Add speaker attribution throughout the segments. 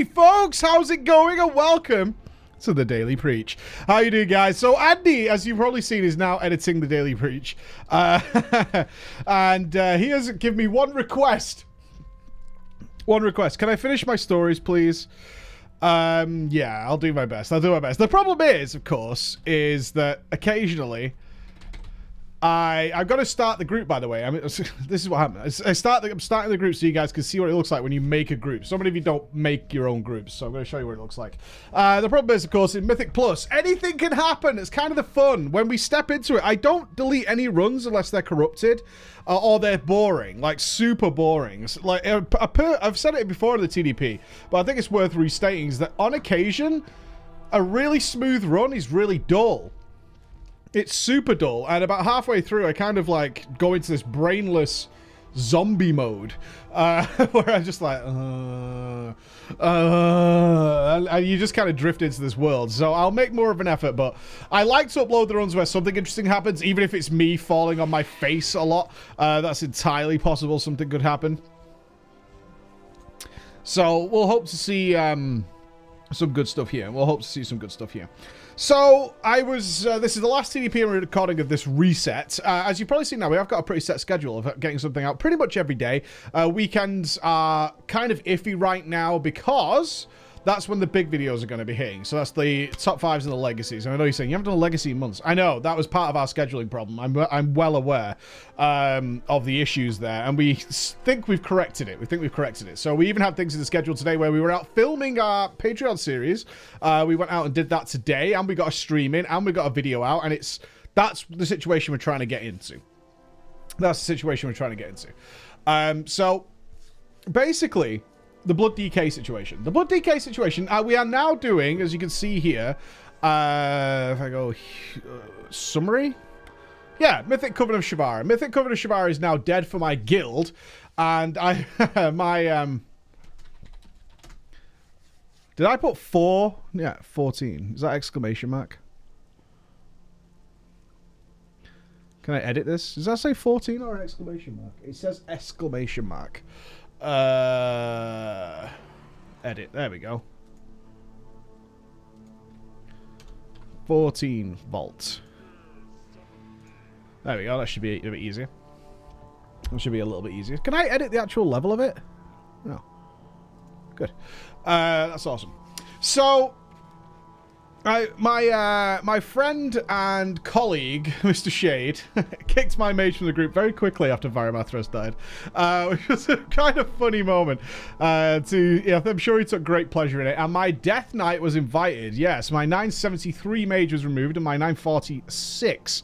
Speaker 1: Hey folks, how's it going? And welcome to the Daily Preach. How you doing, guys? So Andy, as you've probably seen, is now editing the Daily Preach. And he has given me one request. One request. Can I finish my stories, please? Yeah, I'll do my best. I'll do my best. The problem is, of course, is that occasionally I've got to start the group, by the way. I mean, this is what happened. I'm starting the group so you guys can see what it looks like when you make a group. So many of you don't make your own groups, so I'm going to show you what it looks like. The problem is, of course, in Mythic Plus, anything can happen. It's kind of the fun. When we step into it, I don't delete any runs unless they're corrupted or they're boring, like super boring. Like I've said it before in the TDP, but I think it's worth restating is that on occasion, a really smooth run is really dull. It's super dull, and about halfway through, I kind of like go into this brainless zombie mode, where I'm just like, and you just kind of drift into this world. So I'll make more of an effort, but I like to upload the runs where something interesting happens, even if it's me falling on my face a lot. That's entirely possible. Something could happen. So we'll hope to see some good stuff here. So, this is the last TDP recording of this reset. As you've probably seen now, we have got a pretty set schedule of getting something out pretty much every day. Weekends are kind of iffy right now because that's when the big videos are going to be hitting. So that's the top fives and the legacies. And I know you're saying, you haven't done a legacy in months. I know, that was part of our scheduling problem. I'm well aware of the issues there. And we think we've corrected it. So we even had things in the schedule today where we were out filming our Patreon series. We went out and did that today. And we got a stream in. And we got a video out. And that's the situation we're trying to get into. So basically, the blood DK situation. We are now doing, as you can see here, if I go summary. Yeah, Mythic Coven of Shavara. Mythic Coven of Shavara is now dead for my guild. And did I put 4? Yeah, 14. Is that exclamation mark? Can I edit this? Does that say 14 or an exclamation mark? It says exclamation mark. Edit. There we go. 14 volt. There we go. That should be a bit easier. That should be a little bit easier. Can I edit the actual level of it? No. Good. That's awesome. So, my friend and colleague, Mr. Shade, kicked my mage from the group very quickly after Varamathras died, which was a kind of funny moment. I'm sure he took great pleasure in it. And my Death Knight was invited. Yes, my 973 mage was removed, and my 946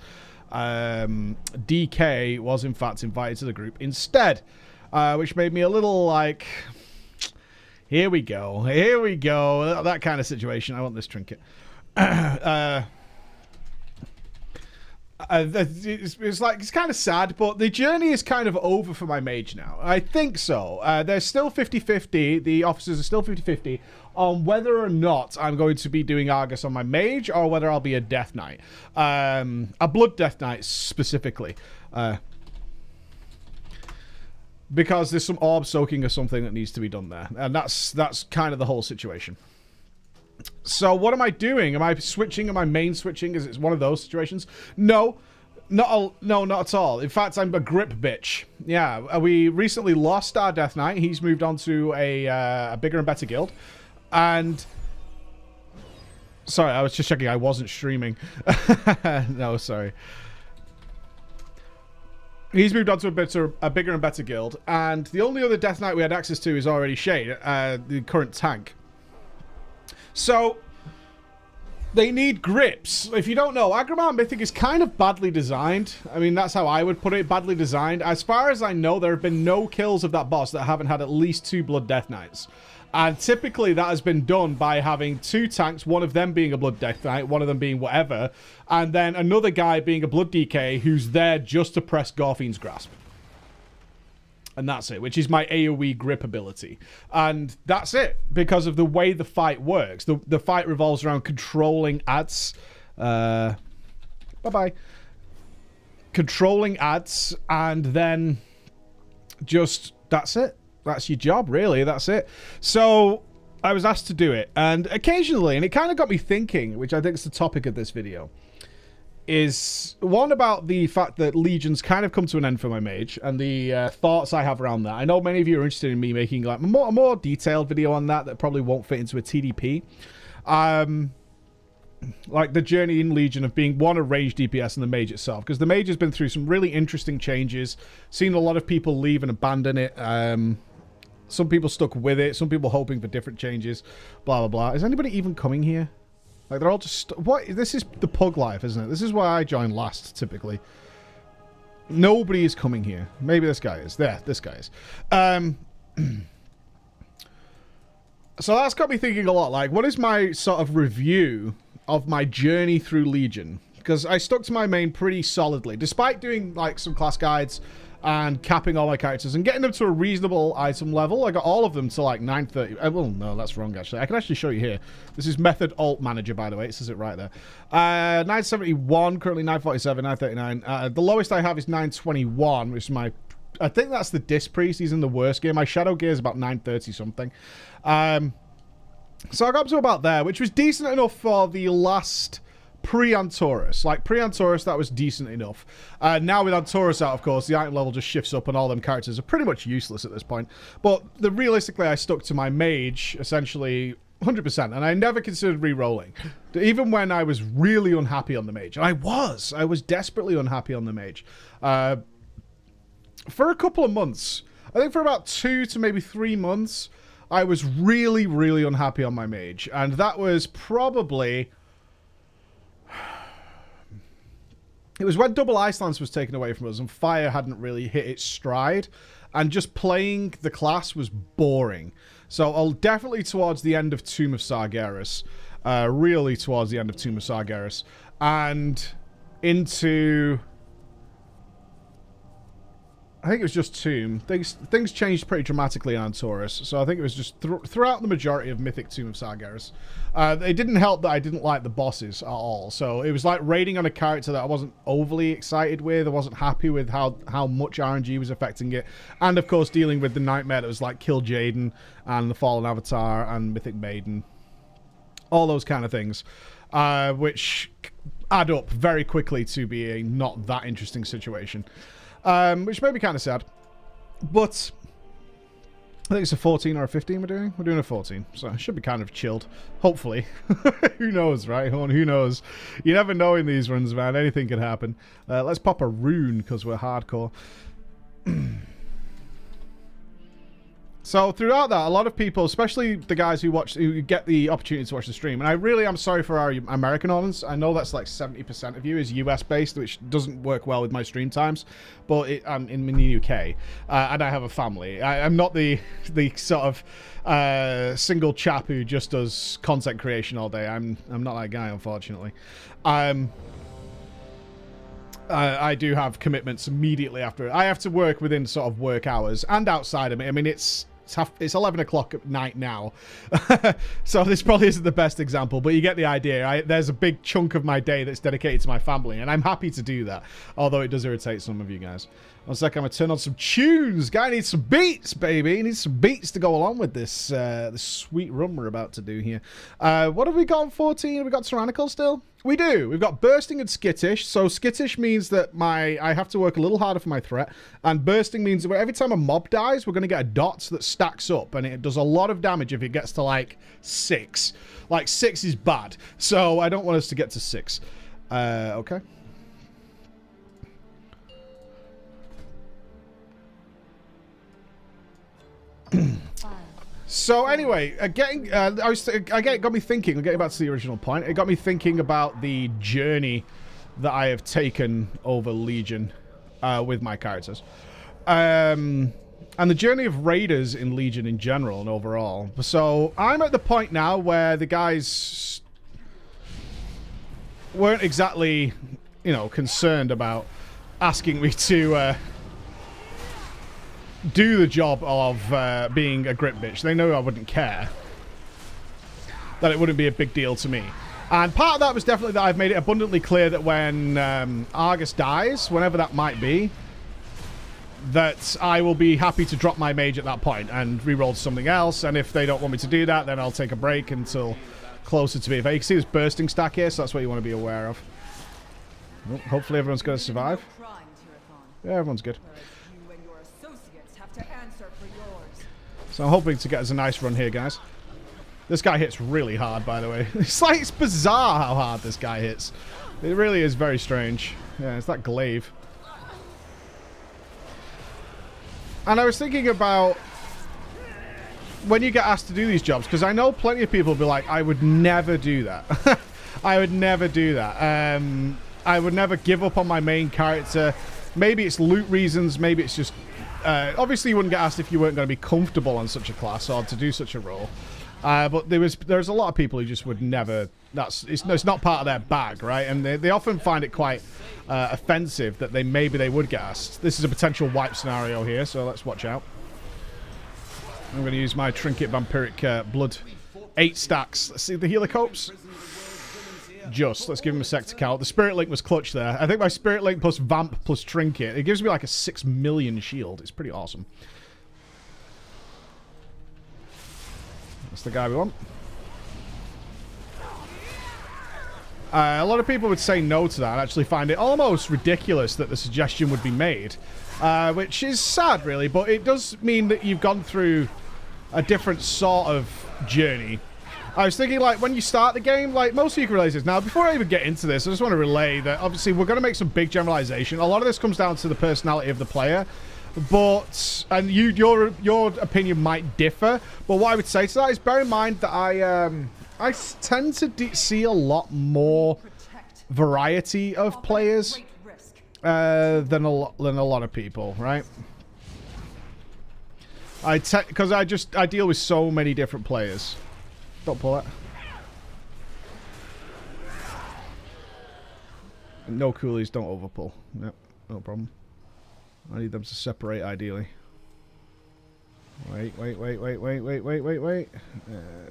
Speaker 1: DK was in fact invited to the group instead, which made me a little like, here we go, that kind of situation. I want this trinket. It's kind of sad, but the journey is kind of over for my mage now. I think so. They're still 50-50. The officers are still 50-50 on whether or not I'm going to be doing Argus on my mage or whether I'll be a Death Knight. A Blood Death Knight specifically. Because there's some orb soaking or something that needs to be done there. And that's kind of the whole situation. So what am I doing? Am I switching? Am I main switching? Is it one of those situations? No, not at all. In fact, I'm a grip bitch. Yeah, we recently lost our Death Knight. He's moved on to a bigger and better guild. And sorry, I was just checking. I wasn't streaming. No, sorry. He's moved on to a bigger and better guild. And the only other Death Knight we had access to is already Shade, the current tank. So, they need grips. If you don't know, Agramar Mythic is kind of badly designed. I mean, that's how I would put it, badly designed. As far as I know, there have been no kills of that boss that haven't had at least 2 Blood Death Knights. And typically that has been done by having 2 tanks, one of them being a Blood Death Knight, one of them being whatever, and then another guy being a Blood DK who's there just to press Gorfine's Grasp. And that's it, which is my AoE grip ability. And that's it, because of the way the fight works. The fight revolves around controlling ads. Bye-bye. Controlling ads, and then just, that's it. That's your job, really. That's it. So, I was asked to do it, and occasionally, and it kind of got me thinking, which I think is the topic of this video, is one about the fact that Legion's kind of come to an end for my mage, and the thoughts I have around that. I know many of you are interested in me making like a more detailed video on that probably won't fit into a TDP. Like the journey in Legion of being a range DPS and the mage itself, because the mage has been through some really interesting changes, seen a lot of people leave and abandon it. Some people stuck with it, some people hoping for different changes, blah blah blah. Is anybody even coming here? Like, they're all just... What? This is the pug life, isn't it? This is why I join last, typically. Nobody is coming here. Maybe this guy is. There, this guy is. So that's got me thinking a lot. Like, what is my sort of review of my journey through Legion? Because I stuck to my main pretty solidly. Despite doing, like, some class guides and capping all my characters and getting them to a reasonable item level. I got all of them to like 930. Well, no, that's wrong, actually. I can actually show you here. This is Method Alt Manager, by the way. It says it right there. 971, currently 947, 939. The lowest I have is 921, which is my... I think that's the Disc Priest. He's in the worst gear. My Shadow gear is about 930 something. So I got up to about there, which was decent enough for the last... pre-Antaurus. Like, pre-Antaurus, that was decent enough. Now with Antaurus out, of course, the item level just shifts up and all them characters are pretty much useless at this point. But realistically, I stuck to my mage, essentially 100%, and I never considered re-rolling. Even when I was really unhappy on the mage. And I was desperately unhappy on the mage. For a couple of months, I think for about 2 to maybe 3 months, I was really, really unhappy on my mage. And that was probably... It was when Double Ice Lance was taken away from us and Fire hadn't really hit its stride, and just playing the class was boring. So I'll definitely towards the end of Tomb of Sargeras, really towards the end of Tomb of Sargeras, and into... I think it was just Tomb. Things changed pretty dramatically on Taurus, so I think it was just throughout the majority of Mythic Tomb of Sargeras. It didn't help that I didn't like the bosses at all, so it was like raiding on a character that I wasn't overly excited with. I wasn't happy with how much RNG was affecting it, and of course dealing with the nightmare that was like Kill Jaden and the Fallen Avatar and Mythic Maiden, all those kind of things, which add up very quickly to be a not that interesting situation. Which made me kind of sad. But I think it's a 14 or a 15 we're doing. We're doing a 14, so it should be kind of chilled. Hopefully. Who knows, right? Who knows? You never know in these runs, man. Anything could happen. Let's pop a rune, because we're hardcore. So throughout that, a lot of people, especially the guys who get the opportunity to watch the stream, and I really am sorry for our American audience. I know that's like 70% of you is US based, which doesn't work well with my stream times, but I'm in the UK, and I have a family. I'm not the sort of single chap who just does content creation all day. I'm not that guy, unfortunately. I do have commitments immediately after. I have to work within sort of work hours and outside of it. I mean, it's 11 o'clock at night now, so this probably isn't the best example, but you get the idea. There's a big chunk of my day that's dedicated to my family, and I'm happy to do that, although it does irritate some of you guys. 1 second, I'm going to turn on some tunes. Guy needs some beats, baby. He needs some beats to go along with this this sweet run we're about to do here. What have we got on 14? Have we got Tyrannical still? We do. We've got Bursting and Skittish. So Skittish means that I have to work a little harder for my threat, and Bursting means that every time a mob dies, we're going to get a dot that stacks up, and it does a lot of damage if it gets to like 6. Like 6 is bad, so I don't want us to get to 6. Okay. So anyway, it got me thinking. Getting back to the original point, it got me thinking about the journey that I have taken over Legion with my characters, and the journey of raiders in Legion in general and overall. So I'm at the point now where the guys weren't exactly, you know, concerned about asking me to do the job of being a grip bitch. They know I wouldn't care. That it wouldn't be a big deal to me. And part of that was definitely that I've made it abundantly clear that when Argus dies, whenever that might be, that I will be happy to drop my mage at that point and reroll to something else. And if they don't want me to do that, then I'll take a break until closer to BFA. You can see this bursting stack here, so that's what you want to be aware of. Oh, hopefully everyone's going to survive. Yeah, everyone's good. So I'm hoping to get us a nice run here, guys. This guy hits really hard, by the way. It's bizarre how hard this guy hits. It really is very strange. Yeah, it's that glaive. And I was thinking about when you get asked to do these jobs, because I know plenty of people will be like, I would never do that. I would never do that. I would never give up on my main character. Maybe it's loot reasons. Maybe it's just... obviously, you wouldn't get asked if you weren't going to be comfortable on such a class or to do such a role. But there's a lot of people who just would never... It's not part of their bag, right? And they often find it quite offensive that maybe they would get asked. This is a potential wipe scenario here, so let's watch out. I'm going to use my Trinket Vampiric Blood. 8 stacks. Let's see the healer copes. Let's give him a sec to count. The Spirit Link was clutch there. I think my Spirit Link plus Vamp plus Trinket, it gives me like a 6 million shield. It's pretty awesome. That's the guy we want. A lot of people would say no to that and actually find it almost ridiculous that the suggestion would be made. Which is sad, really, but it does mean that you've gone through a different sort of journey. I was thinking, like, when you start the game, like, most of you can relate this. Now, before I even get into this, I just want to relay that, obviously, we're going to make some big generalization. A lot of this comes down to the personality of the player. But, and your opinion might differ. But what I would say to that is bear in mind that I tend to see a lot more variety of players than a lot of people, right? Because I deal with so many different players. Don't pull it. No coolies, don't overpull. Yep, no problem. I need them to separate ideally. Wait.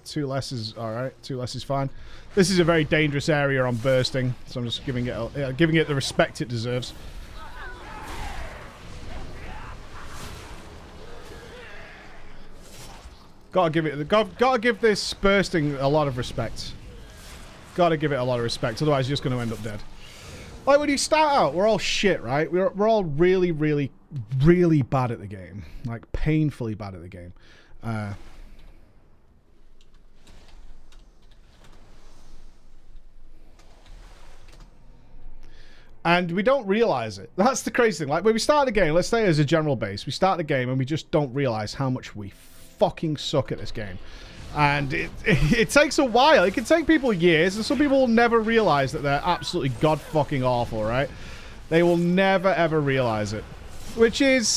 Speaker 1: 2 less is alright. 2 less is fine. This is a very dangerous area on bursting, so I'm just giving it the respect it deserves. Gotta give this bursting a lot of respect. Gotta give it a lot of respect, otherwise you're just gonna end up dead. Like, when you start out, we're all shit, right? We're all really, really, really bad at the game. Like, painfully bad at the game. And we don't realize it. That's the crazy thing. Like, when we start the game, let's say as a general base, we start the game and we just don't realize how much we fucking suck at this game. And it takes a while. It can take people years, and some people will never realize that they're absolutely god-fucking awful, right? They will never, ever realize it. Which is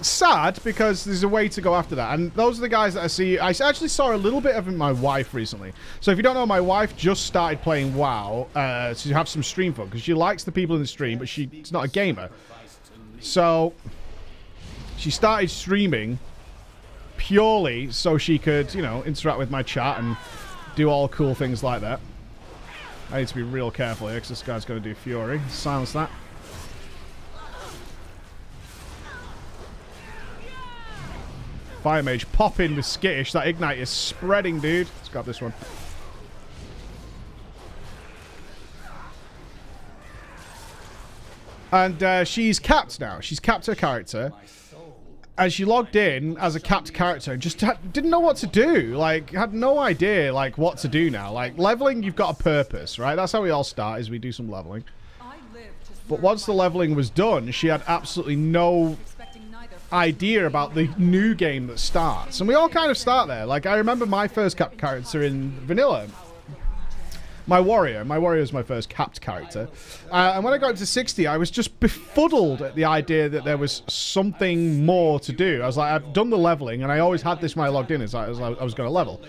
Speaker 1: sad, because there's a way to go after that. And those are the guys that I see. I actually saw a little bit of my wife recently. So if you don't know, my wife just started playing WoW to have some stream fun, because she likes the people in the stream, but she's not a gamer. So she started streaming purely so she could, you know, interact with my chat and do all cool things like that. I need to be real careful here because this guy's going to do Fury. Silence that. Fire Mage pop in with Skittish. That Ignite is spreading, dude. Let's grab this one. And she's capped now. She's capped her character. And she logged in as a capped character and just didn't know what to do. Like, had no idea, like, what to do now. Like, leveling, you've got a purpose, right? That's how we all start, is we do some leveling. But once the leveling was done, she had absolutely no idea about the new game that starts. And we all kind of start there. Like, I remember my first capped character in Vanilla. My warrior is my first capped character. And when I got into 60, I was just befuddled at the idea that there was something more to do. I was like, I've done the leveling, and I always had this when I logged in, as I was going to level.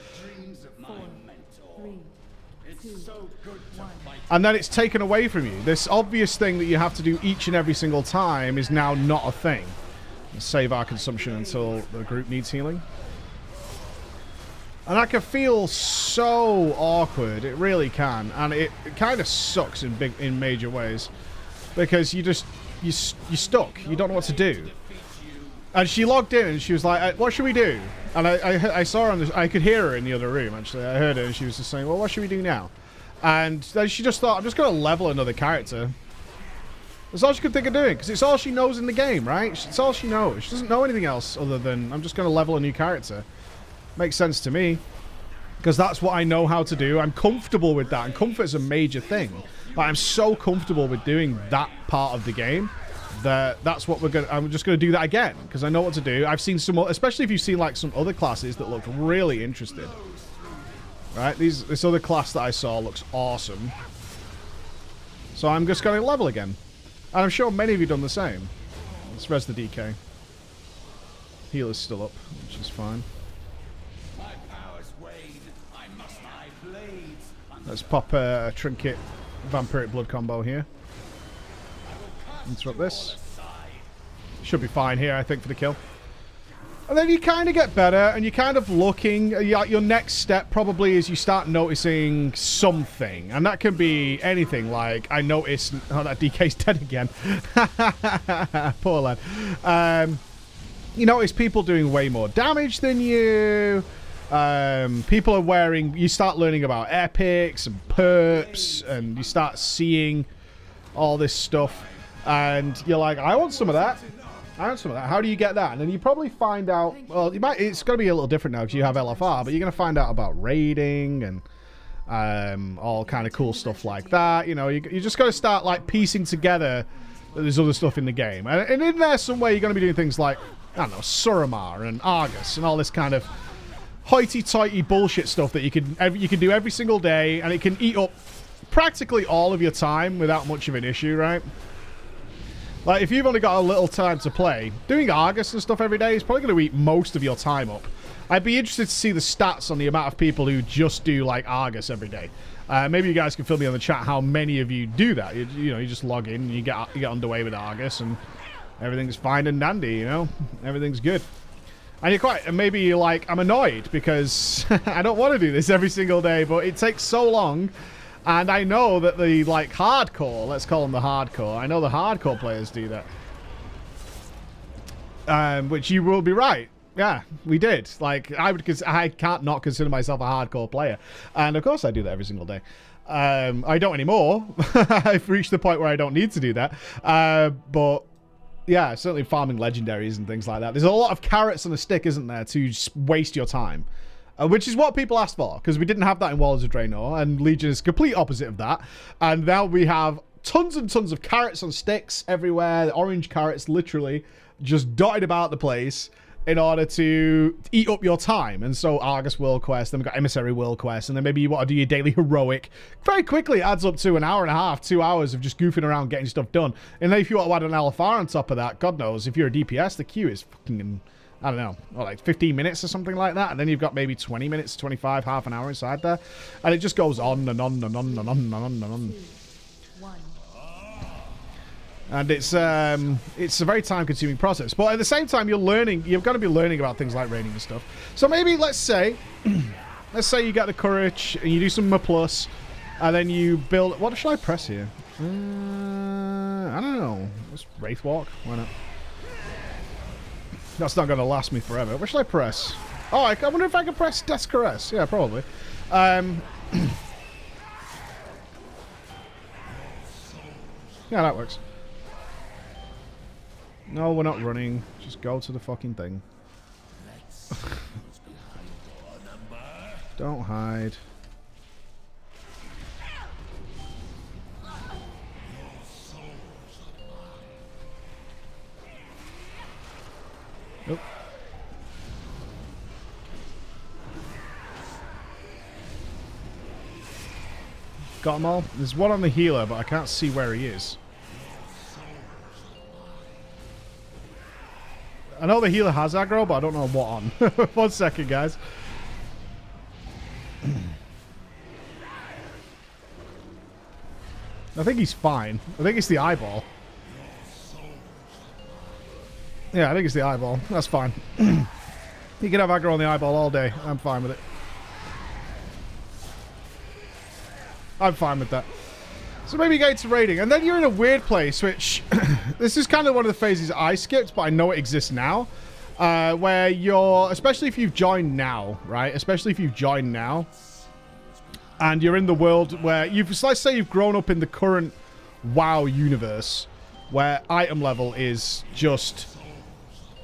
Speaker 1: And then it's taken away from you. This obvious thing that you have to do each and every single time is now not a thing. Let's save our consumption until the group needs healing. And that can feel so awkward. It really can. And it kind of sucks in major ways. Because you're stuck. You don't know what to do. And she logged in and she was like, what should we do? And I saw her on this, I could hear her in the other room, actually. I heard her and she was just saying, well, what should we do now? And then she just thought, I'm just going to level another character. That's all she could think of doing, because it's all she knows in the game, right? It's all she knows. She doesn't know anything else other than, I'm just going to level a new character. Makes sense to me, because that's what I know how to do. I'm comfortable with that, and comfort is a major thing. But I'm so comfortable with doing that part of the game that that's what I'm just going to do that again, because I know what to do. I've seen some, especially if you've seen like some other classes that look really interested. Right, this other class that I saw looks awesome. So I'm just going to level again. And I'm sure many of you done the same. Let's res the DK. Healer's still up, which is fine. Let's pop a trinket vampiric blood combo here. Interrupt this. Should be fine here, I think, for the kill. And then you kind of get better, and you're kind of looking. Your next step probably is you start noticing something. And that can be anything, like I noticed... Oh, that DK's dead again. Poor lad. You notice people doing way more damage than you. People are wearing... You start learning about epics and perps, and you start seeing all this stuff. And you're like, I want some of that. I want some of that. How do you get that? And then you probably find out... Well, it's going to be a little different now because you have LFR, but you're going to find out about raiding and all kind of cool stuff like that. You know, you just got to start, like, piecing together that there's other stuff in the game. And in there somewhere, you're going to be doing things like, I don't know, Suramar and Argus and all this kind of hoity-toity bullshit stuff that you can do every single day, and it can eat up practically all of your time without much of an issue, right? Like, if you've only got a little time to play, doing Argus and stuff every day is probably going to eat most of your time up. I'd be interested to see the stats on the amount of people who just do, like, Argus every day. Maybe you guys can fill me on the chat how many of you do that. You know, you just log in and you get underway with Argus and everything's fine and dandy, you know? Everything's good. And maybe you're like, I'm annoyed because I don't want to do this every single day, but it takes so long. And I know that the, like, hardcore, let's call them the hardcore. I know the hardcore players do that. Which you will be right. Yeah, we did. Like, I can't not consider myself a hardcore player. And, of course, I do that every single day. I don't anymore. I've reached the point where I don't need to do that. But, yeah, certainly farming legendaries and things like that. There's a lot of carrots on a stick, isn't there, to just waste your time. Which is what people asked for, because we didn't have that in Warlords of Draenor, and Legion is complete opposite of that. And now we have tons and tons of carrots on sticks everywhere, orange carrots literally just dotted about the place in order to eat up your time. And so Argus World Quest, then we've got Emissary World Quest, and then maybe you want to do your daily heroic. Very quickly it adds up to an hour and a half, 2 hours of just goofing around getting stuff done. And then if you want to add an LFR on top of that, God knows, if you're a DPS, the queue is fucking... I don't know, like 15 minutes or something like that. And then you've got maybe 20 minutes, 25, half an hour inside there. And it just goes on and on and on and on and on and on. And it's a very time-consuming process. But at the same time, you're got to be learning about things like raiding and stuff. So maybe, let's say you get the courage and you do some plus, and then you build... What should I press here? I don't know. Let's Wraith Walk. Why not? That's not going to last me forever. What should I press? Oh, I wonder if I can press Death's Caress. Yeah, probably. Yeah, that works. No, we're not running. Just go to the fucking thing. Don't hide. Nope. Got them all. There's one on the healer, but I can't see where he is. I know the healer has aggro, but I don't know what on. 1 second, guys. I think he's fine. I think it's the eyeball. Yeah, I think it's the eyeball. That's fine. You can have aggro on the eyeball all day. I'm fine with it. I'm fine with that. So maybe you get into raiding, and then you're in a weird place, which this is kind of one of the phases I skipped, but I know it exists now, where you're, especially if you've joined now, right? Especially if you've joined now, and you're in the world where let's say you've grown up in the current WoW universe, where item level is just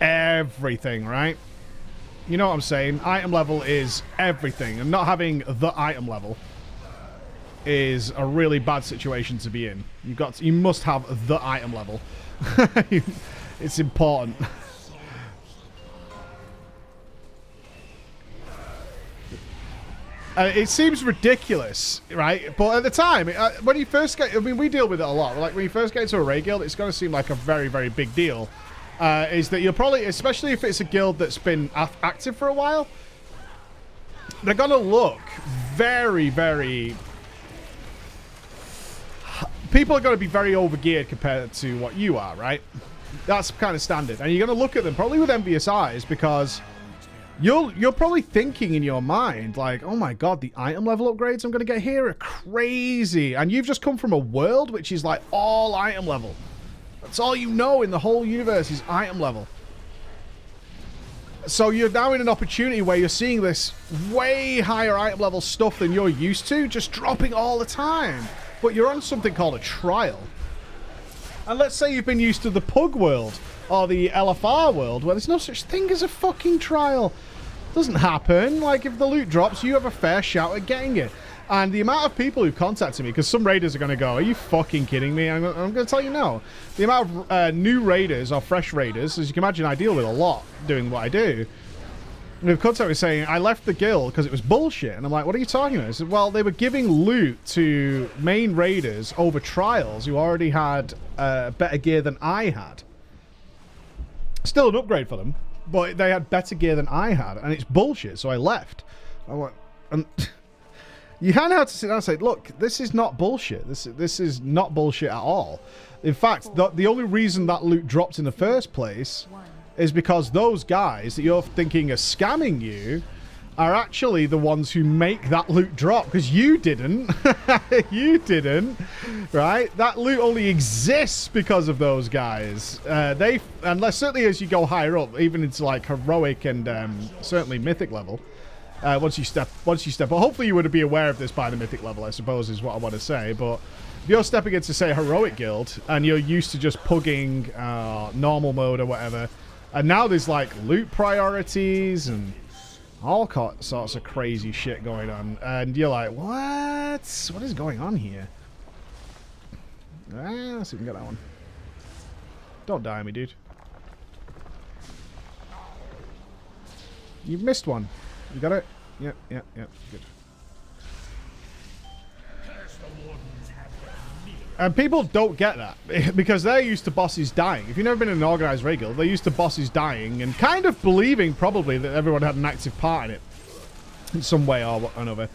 Speaker 1: everything, right? You know what I'm saying? Item level is everything, and not having the item level is a really bad situation to be in. You must have the item level. It's important. It seems ridiculous, right? But at the time, when you first get, I mean, we deal with it a lot. Like when you first get into a raid guild, it's going to seem like a very, very big deal. Is that you're probably, especially if it's a guild that's been active for a while, they're going to look very, very... People are going to be very overgeared compared to what you are, right? That's kind of standard. And you're going to look at them probably with envious eyes, because you're probably thinking in your mind, like, oh my god, the item level upgrades I'm going to get here are crazy. And you've just come from a world which is like all item level. That's all you know in the whole universe is item level. So you're now in an opportunity where you're seeing this way higher item level stuff than you're used to, just dropping all the time. But you're on something called a trial. And let's say you've been used to the Pug world or the LFR world, where there's no such thing as a fucking trial. Doesn't happen. Like, if the loot drops, you have a fair shout at getting it. And the amount of people who've contacted me, because some raiders are going to go, are you fucking kidding me? I'm going to tell you no. The amount of new raiders or fresh raiders, as you can imagine, I deal with a lot doing what I do. They've contacted me saying, I left the guild because it was bullshit. And I'm like, what are you talking about? I said, well, they were giving loot to main raiders over trials who already had better gear than I had. Still an upgrade for them, but they had better gear than I had. And it's bullshit, so I left. I went, and you kind of have to sit down and say, look, this is not bullshit. This is not bullshit at all. In fact, the only reason that loot dropped in the first place is because those guys that you're thinking are scamming you are actually the ones who make that loot drop, because you didn't. You didn't, right? That loot only exists because of those guys. Unless certainly as you go higher up, even into like heroic and certainly mythic level, once you step up, hopefully you would be aware of this by the mythic level, I suppose is what I want to say. But if you're stepping into, say, heroic guild and you're used to just pugging normal mode or whatever, and now there's like loot priorities and all sorts of crazy shit going on, and you're like, what is going on here? Let's see if we can get that one. Don't die on me, dude. You've missed one. You got it? Yep, good. And people don't get that, because they're used to bosses dying. If you've never been in an organized raid guild, they're used to bosses dying and kind of believing probably that everyone had an active part in it in some way or another.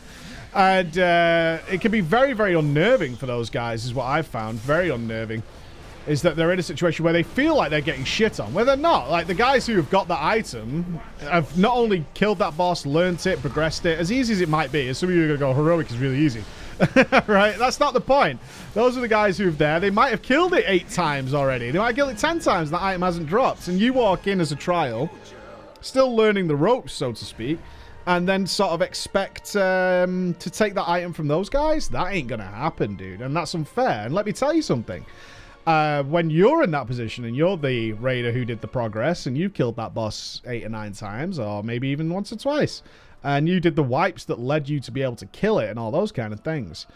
Speaker 1: And it can be very, very unnerving for those guys, is what I've found. Very unnerving. Is that they're in a situation where they feel like they're getting shit on, where they're not. Like, the guys who have got the item have not only killed that boss, learnt it, progressed it, as easy as it might be. As some of you are going to go, heroic is really easy. Right? That's not the point. Those are the guys who've there. They might have killed it 8 times already. They might have killed it 10 times. That item hasn't dropped. And you walk in as a trial, still learning the ropes, so to speak, and then sort of expect to take that item from those guys. That ain't going to happen, dude. And that's unfair. And let me tell you something. When you're in that position and you're the raider who did the progress and you killed that boss 8 or 9 times, or maybe even once or twice, and you did the wipes that led you to be able to kill it and all those kind of things,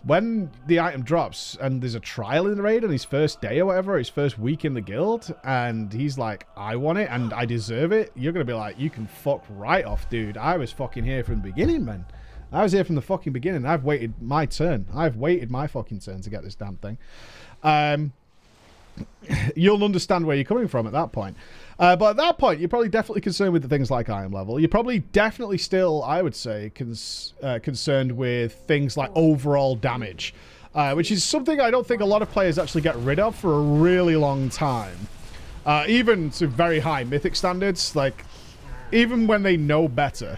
Speaker 1: when the item drops and there's a trial in the raid on his first day or whatever, his first week in the guild, and he's like, I want it and I deserve it, you're going to be like, you can fuck right off, dude. I was fucking here from the beginning, man. I was here from the fucking beginning. I've waited my turn. I've waited my fucking turn to get this damn thing. You'll understand where you're coming from at that point. But at that point, you're probably definitely concerned with the things like item level. You're probably definitely still, I would say, concerned with things like overall damage, which is something I don't think a lot of players actually get rid of for a really long time. Even to very high mythic standards, like, even when they know better,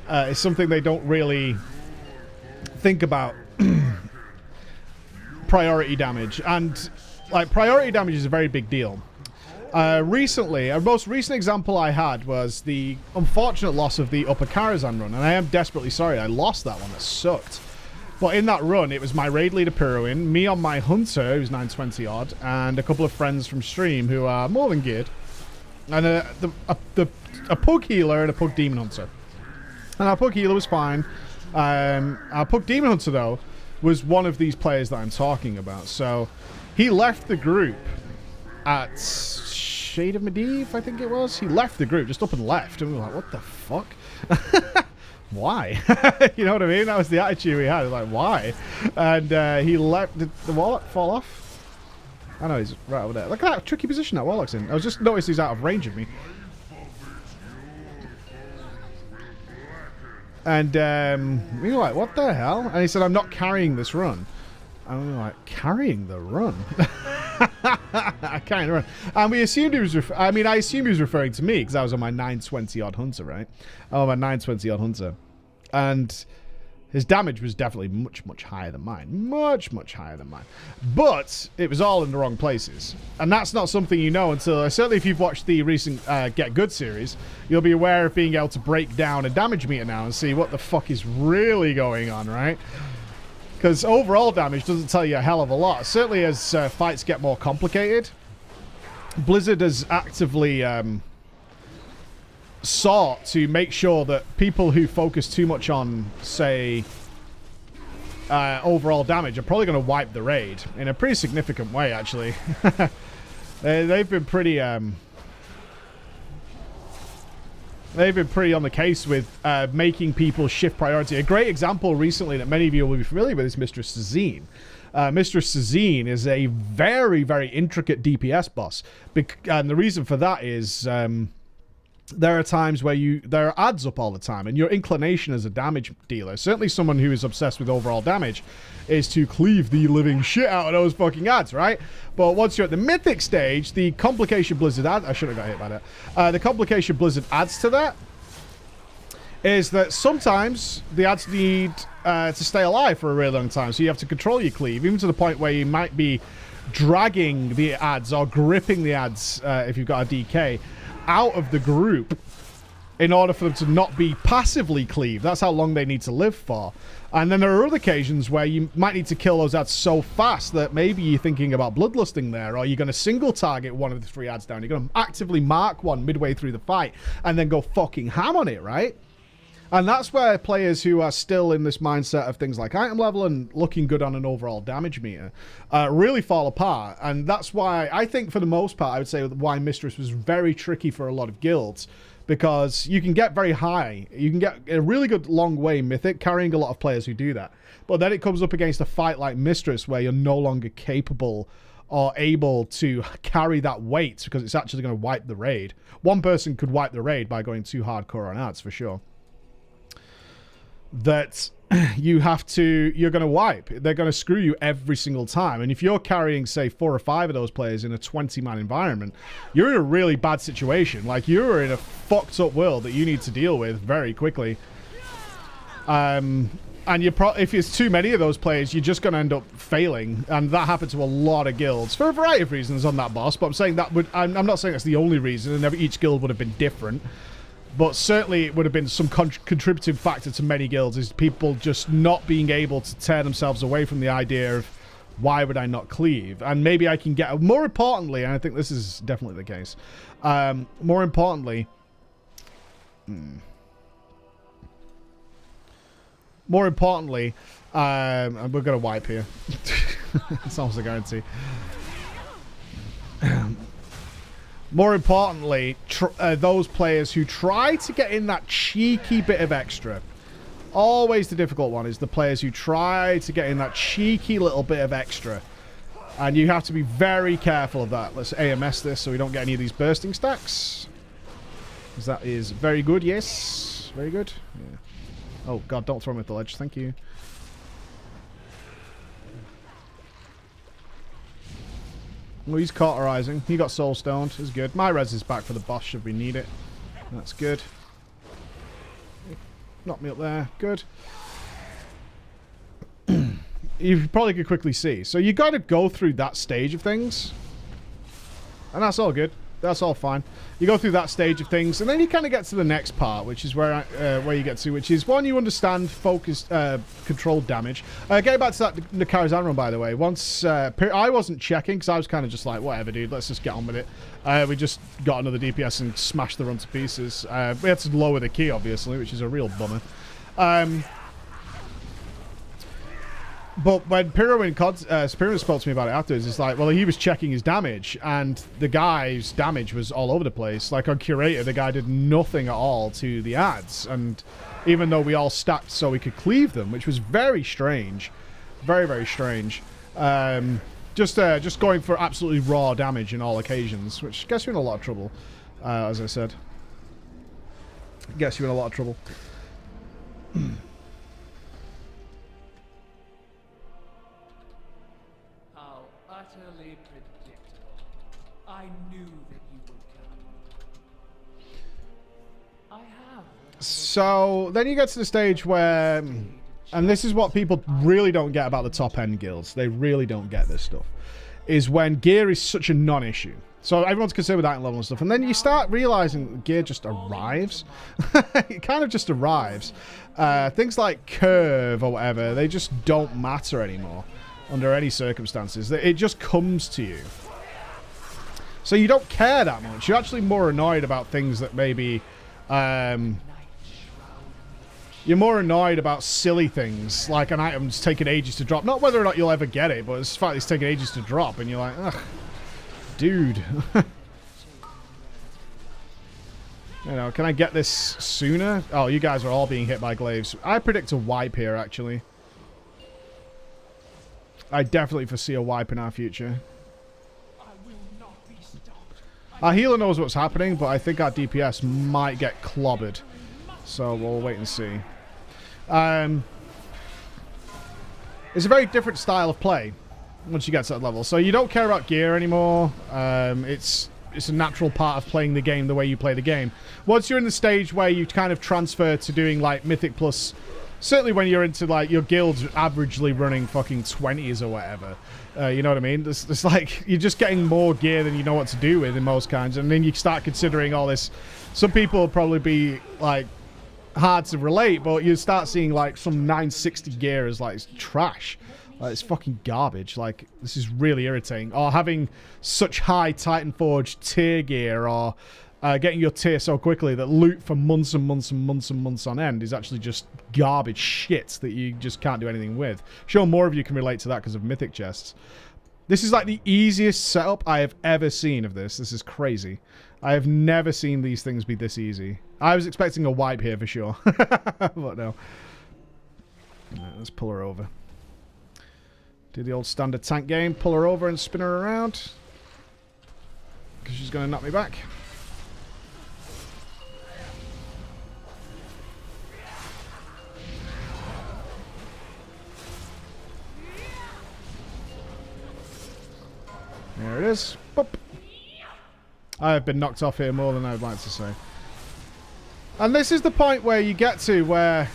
Speaker 1: it's something they don't really think about priority damage, and like priority damage is a very big deal. Recently, a most recent example I had was the unfortunate loss of the Upper Karazhan run, and I am desperately sorry I lost that one. That sucked. But in that run, it was my raid leader Pirowin, me on my hunter, who's 920 odd, and a couple of friends from stream who are more than geared, and a pug healer and a pug demon hunter. And our pug healer was fine. Our pug demon hunter, though, was one of these players that I'm talking about. So he left the group at Shade of Medivh, I think it was. He left the group, just up and left, and we were like, what the fuck? Why? You know what I mean? That was the attitude we had. Like, why? And he left. Did the Warlock fall off? I know he's right over there. Look at that tricky position that Warlock's in. I was just noticed he's out of range of me. And we were like, what the hell? And he said, I'm not carrying this run. And we were like, carrying the run? Carrying the run. And we assumed he was, I assumed he was referring to me because I was on my 920 odd hunter, right? Oh, my 920 odd hunter. And his damage was definitely much, much higher than mine. Much, much higher than mine. But it was all in the wrong places. And that's not something you know until, certainly if you've watched the recent Get Good series, you'll be aware of being able to break down a damage meter now and see what the fuck is really going on, right? Because overall damage doesn't tell you a hell of a lot. Certainly as fights get more complicated, Blizzard has actively sought to make sure that people who focus too much on, say, overall damage are probably going to wipe the raid in a pretty significant way, actually. They've been pretty on the case with making people shift priority. A great example recently that many of you will be familiar with is Mistress Sazine. Mistress Sazine is a very, very intricate DPS boss. And the reason for that is there are times where there are ads up all the time, and your inclination as a damage dealer, certainly someone who is obsessed with overall damage, is to cleave the living shit out of those fucking ads, right? But once you're at the mythic stage, the complication Blizzard adds, I should have got hit by that. The complication Blizzard adds to that is that sometimes the ads need to stay alive for a really long time, so you have to control your cleave, even to the point where you might be dragging the ads or gripping the ads, if you've got a DK, out of the group in order for them to not be passively cleaved. That's how long they need to live for. And then there are other occasions where you might need to kill those ads so fast that maybe you're thinking about bloodlusting there, or you're going to single target one of the 3 ads down. You're going to actively mark one midway through the fight and then go fucking ham on it, right? And that's where players who are still in this mindset of things like item level and looking good on an overall damage meter really fall apart. And that's why I think for the most part, I would say why Mistress was very tricky for a lot of guilds, because you can get very high. You can get a really good long way mythic, carrying a lot of players who do that. But then it comes up against a fight like Mistress where you're no longer capable or able to carry that weight because it's actually going to wipe the raid. One person could wipe the raid by going too hardcore on ads, for sure. That you're going to wipe. They're going to screw you every single time. And if you're carrying, say, 4 or 5 of those players in a 20-man environment, you're in a really bad situation. Like, you're in a fucked up world that you need to deal with very quickly. And if it's too many of those players, you're just going to end up failing. And that happened to a lot of guilds for a variety of reasons on that boss. But I'm saying that I'm not saying that's the only reason, and each guild would have been different. But certainly it would have been some contributing factor to many guilds, is people just not being able to tear themselves away from the idea of why would I not cleave? And maybe I can get, more importantly, and I think this is definitely the case, more importantly, we're going to wipe here. It's almost a guarantee. More importantly, those players who try to get in that cheeky bit of extra. Always the difficult one is the players who try to get in that cheeky little bit of extra. And you have to be very careful of that. Let's AMS this so we don't get any of these bursting stacks. Because that is very good, yes. Very good. Yeah. Oh, God, don't throw me at the ledge. Thank you. Well, he's cauterizing. He got soul stoned. It's good. My res is back for the boss should we need it. That's good. Knock me up there. Good. you probably could quickly see. So you got to go through that stage of things. And that's all good. That's all fine. You go through that stage of things, and then you kind of get to the next part, which is where you get to, which is one, you understand focused, controlled damage. Getting back to that Nakara's run, by the way, once I wasn't checking because I was kind of just like, whatever, dude, let's just get on with it. We just got another DPS and smashed the run to pieces. We had to lower the key, obviously, which is a real bummer. But when Pyramid spoke to me about it afterwards, it's like, well, he was checking his damage, and the guy's damage was all over the place. Like on Curator, the guy did nothing at all to the ads, and even though we all stacked so we could cleave them, which was very strange, very, very strange. Just going for absolutely raw damage in all occasions, which gets you in a lot of trouble, as I said. Gets you in a lot of trouble.
Speaker 2: Utterly predictable. I knew that you would come. I have.
Speaker 1: So then you get to the stage where, and this is what people really don't get about the top end guilds. They really don't get this stuff. Is when gear is such a non-issue. So everyone's concerned with item level and stuff, and then you start realizing that gear just arrives. It kind of just arrives. Things like curve or whatever, they just don't matter anymore. Under any circumstances, it just comes to you. So you don't care that much. You're actually more annoyed about things that maybe... you're more annoyed about silly things, like an item's taking ages to drop. Not whether or not you'll ever get it, but it's the fact it's taking ages to drop, and you're like, ugh, dude. You know, can I get this sooner? Oh, you guys are all being hit by glaives. I predict a wipe here, actually. I definitely foresee a wipe in our future. Our healer knows what's happening, but I think our DPS might get clobbered. So we'll wait and see. It's a very different style of play once you get to that level. So you don't care about gear anymore. It's a natural part of playing the game the way you play the game. Once you're in the stage where you kind of transfer to doing like Mythic Plus... Certainly when you're into, like, your guild's averagely running fucking 20s or whatever. You know what I mean? It's like, you're just getting more gear than you know what to do with in most kinds. And then you start considering all this. Some people will probably be, like, hard to relate, but you start seeing, like, some 960 gear as, like, trash. Like, it's fucking garbage. Like, this is really irritating. Or having such high Titan Forge tier gear, or... getting your tier so quickly that loot for months and months and months and months on end is actually just garbage shit that you just can't do anything with. Sure, more of you can relate to that because of mythic chests. This is like the easiest setup I have ever seen of this. This is crazy. I have never seen these things be this easy. I was expecting a wipe here for sure. But no. Right, let's pull her over. Do the old standard tank game. Pull her over and spin her around. Because she's going to knock me back. There it is. Boop. I have been knocked off here more than I would like to say. And this is the point where you get to where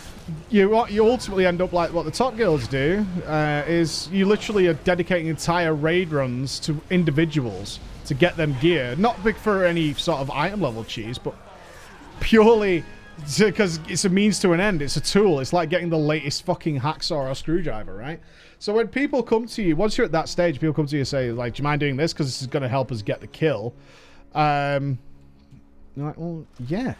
Speaker 1: you ultimately end up like what the top guilds do, is you literally are dedicating entire raid runs to individuals to get them gear. Not big for any sort of item level cheese, but purely because it's a means to an end. It's a tool. It's like getting the latest fucking hacksaw or screwdriver, right? So when people come to you, once you're at that stage, people come to you and say, like, do you mind doing this? Because this is going to help us get the kill. You're like, well, yeah.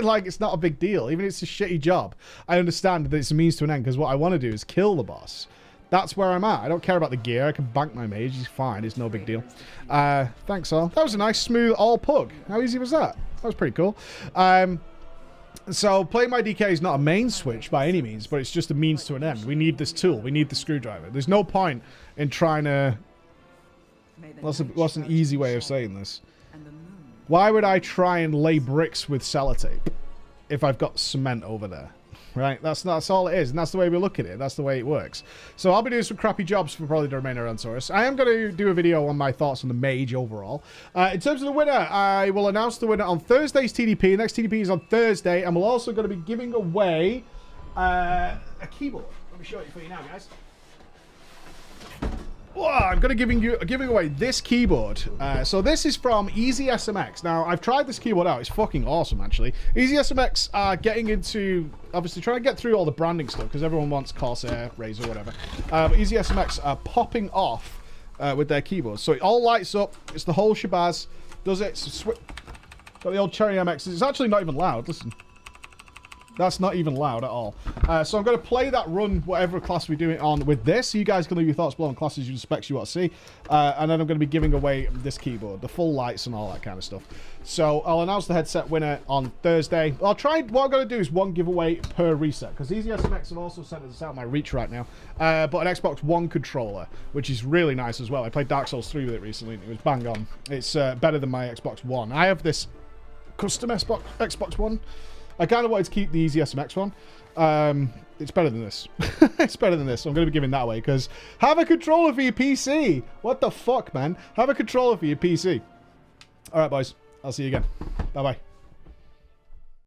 Speaker 1: Like, it's not a big deal. Even if it's a shitty job, I understand that it's a means to an end, because what I want to do is kill the boss. That's where I'm at. I don't care about the gear. I can bank my mage. He's fine. It's no big deal. Thanks, all. That was a nice, smooth all pug. How easy was that? That was pretty cool. So playing my DK is not a main switch by any means, but it's just a means to an end. We need this tool. We need the screwdriver. There's no point in trying to... What's an easy way of saying this? Why would I try and lay bricks with sellotape if I've got cement over there? Right? That's all it is, and that's the way we look at it. That's the way it works. So I'll be doing some crappy jobs for probably the remainder of Ansaurus. I am going to do a video on my thoughts on the mage overall. In terms of the winner, I will announce the winner on Thursday's TDP. Next TDP is on Thursday, and we're also going to be giving away a keyboard. Let me show it for you now, guys. I'm going to giving away this keyboard. So this is from Easy SMX. Now, I've tried this keyboard out. It's fucking awesome, actually. Easy SMX are getting into, obviously, trying to get through all the branding stuff because everyone wants Corsair, Razer, whatever. Easy SMX are popping off with their keyboards. So it all lights up. It's the whole shabazz. Does it? Got the old Cherry MX. It's actually not even loud. Listen. That's not even loud at all. So I'm going to play that run, whatever class we do it on with this. You guys can leave your thoughts below on classes you specs you want to see. And then I'm going to be giving away this keyboard, the full lights and all that kind of stuff. So I'll announce the headset winner on Thursday. I'll try, what I'm going to do is one giveaway per reset. Because Easy SMX have also sent us out my reach right now. But an Xbox One controller, which is really nice as well. I played Dark Souls 3 with it recently and it was bang on. It's better than my Xbox One. I have this custom Xbox One. I kind of wanted to keep the Easy SMX one. It's better than this. It's better than this. So I'm going to be giving that away because have a controller for your PC. What the fuck, man? Have a controller for your PC. All right, boys. I'll see you again. Bye-bye.